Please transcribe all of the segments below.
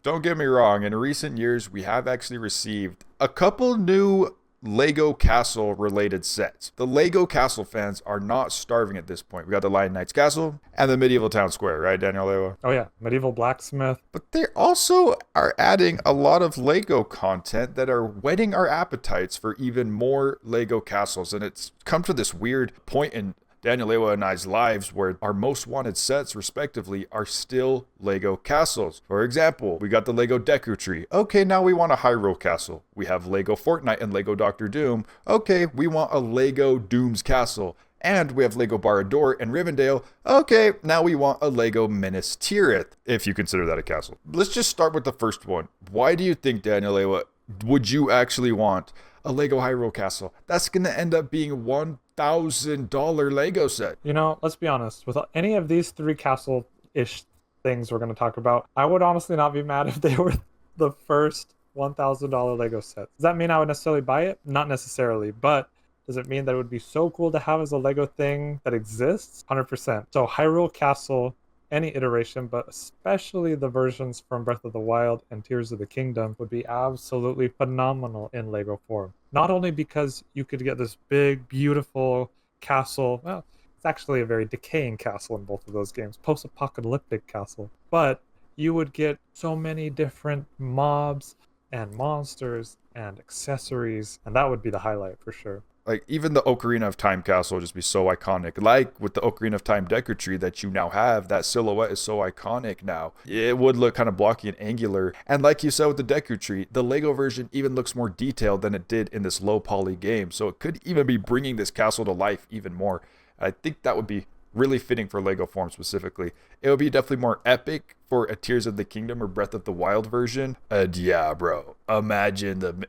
don't get me wrong. In recent years, we have actually received a couple new Lego Castle related sets. The Lego Castle fans are not starving at this point. We got the Lion Knight's Castle and the Medieval Town Square, right, Daniel Lewa? Oh yeah, medieval blacksmith. But they also are adding a lot of Lego content that are whetting our appetites for even more Lego castles. And it's come to this weird point in Daniel Lewa and I's lives where our most wanted sets, respectively, are still Lego castles. For example, we got the Lego Deku Tree. Okay, now we want a Hyrule Castle. We have Lego Fortnite and Lego Doctor Doom. Okay, we want a Lego Doom's Castle. And we have Lego Barad-dûr and Rivendell. Okay, now we want a Lego Minas Tirith, if you consider that a castle. Let's just start with the first one. Why do you think, Daniel Lewa, would you actually want a Lego Hyrule Castle? That's going to end up being $1,000 Lego set. You know, let's be honest. With any of these three castle-ish things we're going to talk about, I would honestly not be mad if they were the first $1,000 Lego set. Does that mean I would necessarily buy it? Not necessarily, but does it mean that it would be so cool to have as a Lego thing that exists? 100%. So Hyrule Castle, any iteration, but especially the versions from Breath of the Wild and Tears of the Kingdom would be absolutely phenomenal in Lego form. Not only because you could get this big, beautiful castle, well, it's actually a very decaying castle in both of those games, post-apocalyptic castle, but you would get so many different mobs and monsters and accessories, and that would be the highlight for sure. Like, even the Ocarina of Time castle would just be so iconic. Like with the Ocarina of Time Deku Tree that you now have, that silhouette is so iconic now. It would look kind of blocky and angular. And like you said with the Deku Tree, the Lego version even looks more detailed than it did in this low poly game. So it could even be bringing this castle to life even more. I think that would be really fitting for Lego form specifically. It would be definitely more epic for a Tears of the Kingdom or Breath of the Wild version. Yeah, bro. Imagine the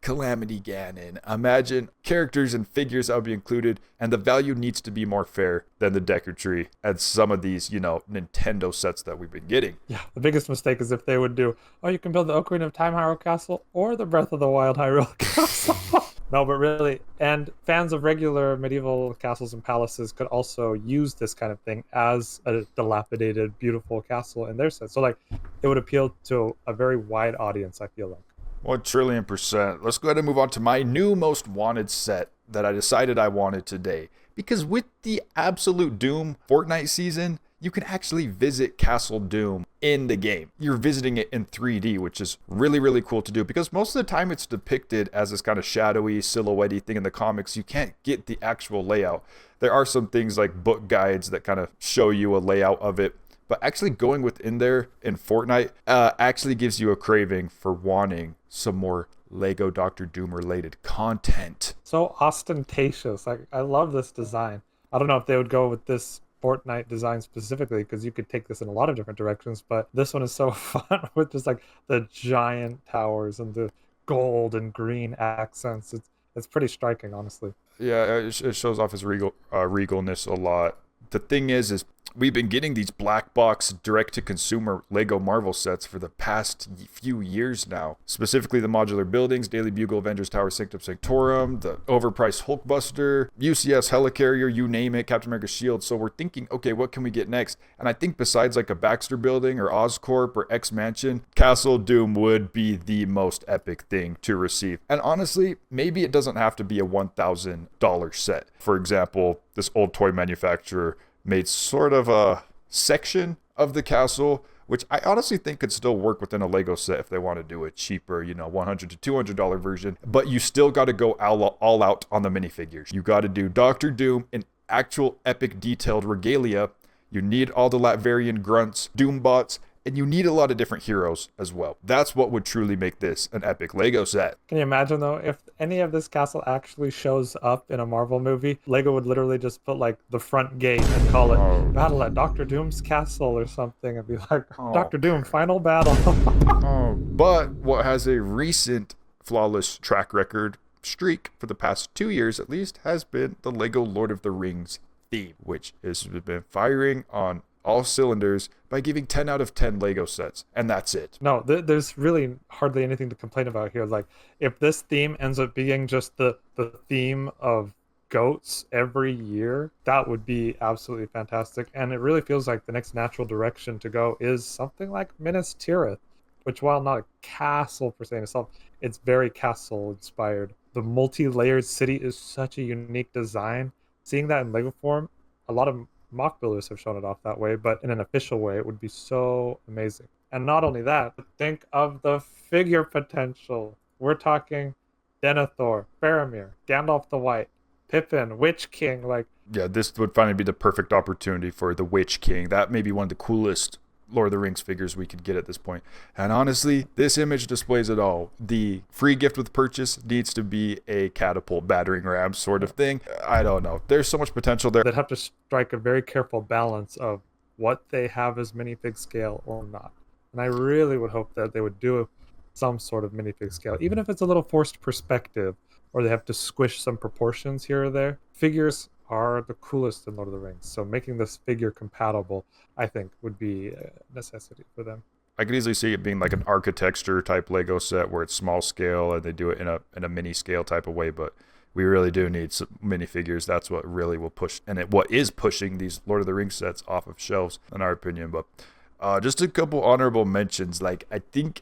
Calamity Ganon. Imagine characters and figures that would be included, and the value needs to be more fair than the Deku Tree and some of these, Nintendo sets that we've been getting. Yeah, the biggest mistake is if they would do, oh, you can build the Ocarina of Time Hyrule Castle or the Breath of the Wild Hyrule Castle. No, but really, and fans of regular medieval castles and palaces could also use this kind of thing as a dilapidated, beautiful castle in their set. So, like, it would appeal to a very wide audience, I feel like. 1,000,000,000,000%. Let's go ahead and move on to my new most wanted set that I decided I wanted today. Because with the Absolute Doom Fortnite season, you can actually visit Castle Doom in the game. You're visiting it in 3D, which is really, really cool to do because most of the time it's depicted as this kind of shadowy, silhouette-y thing in the comics. You can't get the actual layout. There are some things like book guides that kind of show you a layout of it. But actually going within there in Fortnite actually gives you a craving for wanting some more Lego Doctor Doom related content. So ostentatious. Like, I love this design. I don't know if they would go with this Fortnite design specifically because you could take this in a lot of different directions, but this one is so fun with just like the giant towers and the gold and green accents. It's pretty striking, honestly. Yeah, it shows off his regalness a lot. The thing is we've been getting these black box direct-to-consumer Lego Marvel sets for the past few years now. Specifically the modular buildings, Daily Bugle, Avengers Tower, Sanctum Sanctorum, the overpriced Hulkbuster, UCS Helicarrier, you name it, Captain America's shield. So we're thinking, okay, what can we get next? And I think besides like a Baxter Building or Oscorp or X-Mansion, Castle Doom would be the most epic thing to receive. And honestly, maybe it doesn't have to be a $1,000 set. For example, this old toy manufacturer made sort of a section of the castle, which I honestly think could still work within a Lego set if they want to do a cheaper, $100 to $200 version. But you still got to go all out on the minifigures. You got to do Doctor Doom in actual epic detailed regalia. You need all the Latverian grunts, Doombots, and you need a lot of different heroes as well. That's what would truly make this an epic Lego set. Can you imagine, though, if any of this castle actually shows up in a Marvel movie, Lego would literally just put, like, the front gate and call it Battle at Dr. Doom's Castle or something and be like, Dr. Doom, final battle. But what has a recent flawless track record streak for the past 2 years at least has been the Lego Lord of the Rings theme, which has been firing on all cylinders by giving 10 out of 10 Lego sets, and that's it. No, there's really hardly anything to complain about here. Like, if this theme ends up being just the theme of goats every year, that would be absolutely fantastic. And it really feels like the next natural direction to go is something like Minas Tirith. which while not a castle per se in itself, it's very castle inspired. The multi-layered city is such a unique design. Seeing that in Lego form, a lot of mock builders have shown it off that way, but in an official way, it would be so amazing. And not only that, think of the figure potential. We're talking Denethor, Faramir, Gandalf the White, Pippin, Witch King. Like, Yeah, this would finally be the perfect opportunity for the Witch King. That may be one of the coolest Lord of the Rings figures we could get at this point. And honestly, this image displays it all. The free gift with purchase needs to be a catapult battering ram sort of thing. I don't know. There's so much potential there. they'd have to strike a very careful balance of what they have as minifig scale or not. And I really would hope that they would do some sort of minifig scale, even if it's a little forced perspective, or they have to squish some proportions here or there. Figures are the coolest in Lord of the Rings, so making this figure compatible, I think, would be a necessity for them. I could easily see it being like an architecture type Lego set where it's small scale and they do it in a mini scale type of way, but we really do need some minifigures. That's what really will push, and what is pushing these Lord of the Rings sets off of shelves, in our opinion. But just a couple honorable mentions. Like,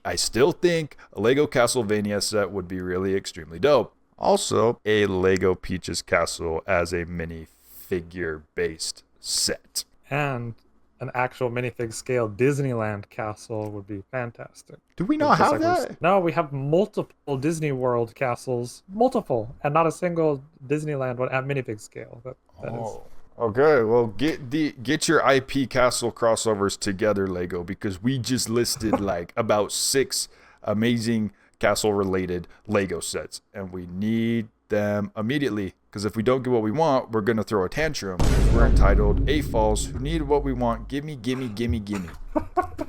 I still think a Lego Castlevania set would be really extremely dope. Also, a Lego Peaches Castle as a minifigure based set. And an actual minifig scale Disneyland castle would be fantastic. Do we not Just have like that? No, we have multiple Disney World castles, multiple, and not a single Disneyland one at minifig scale. That is. Okay, well, get your IP castle crossovers together, Lego, because we just listed like about 6 amazing castle-related Lego sets, and we need them immediately. Because if we don't get what we want, we're gonna throw a tantrum. We're entitled AFOLs who need what we want. Gimme, gimme, gimme, gimme.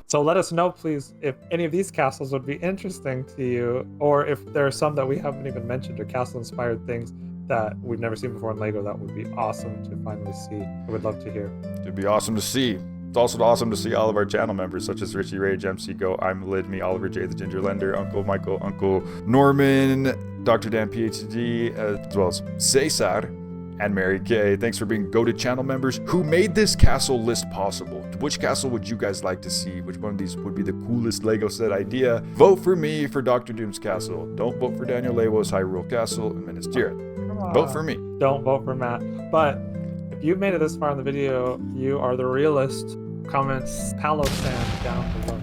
So let us know, please, if any of these castles would be interesting to you, or if there are some that we haven't even mentioned, or castle-inspired things that we've never seen before in Lego. That would be awesome to finally see. I would love to hear. It'd be awesome to see. It's also awesome to see all of our channel members, such as Richie Rage, MC Go, I'm Lid, me, Oliver J, the Ginger Lender, Uncle Michael, Uncle Norman, Dr. Dan PhD, as well as Cesar and Mary Kay. Thanks for being goated channel members who made this castle list possible. Which castle would you guys like to see? Which one of these would be the coolest Lego set idea? Vote for me for Dr. Doom's castle. Don't vote for Daniel Lewo's Hyrule Castle and Minas Tirith. Vote for me. Don't vote for Matt. But if you made it this far in the video, you are the realist. Comments Palo Sand down below.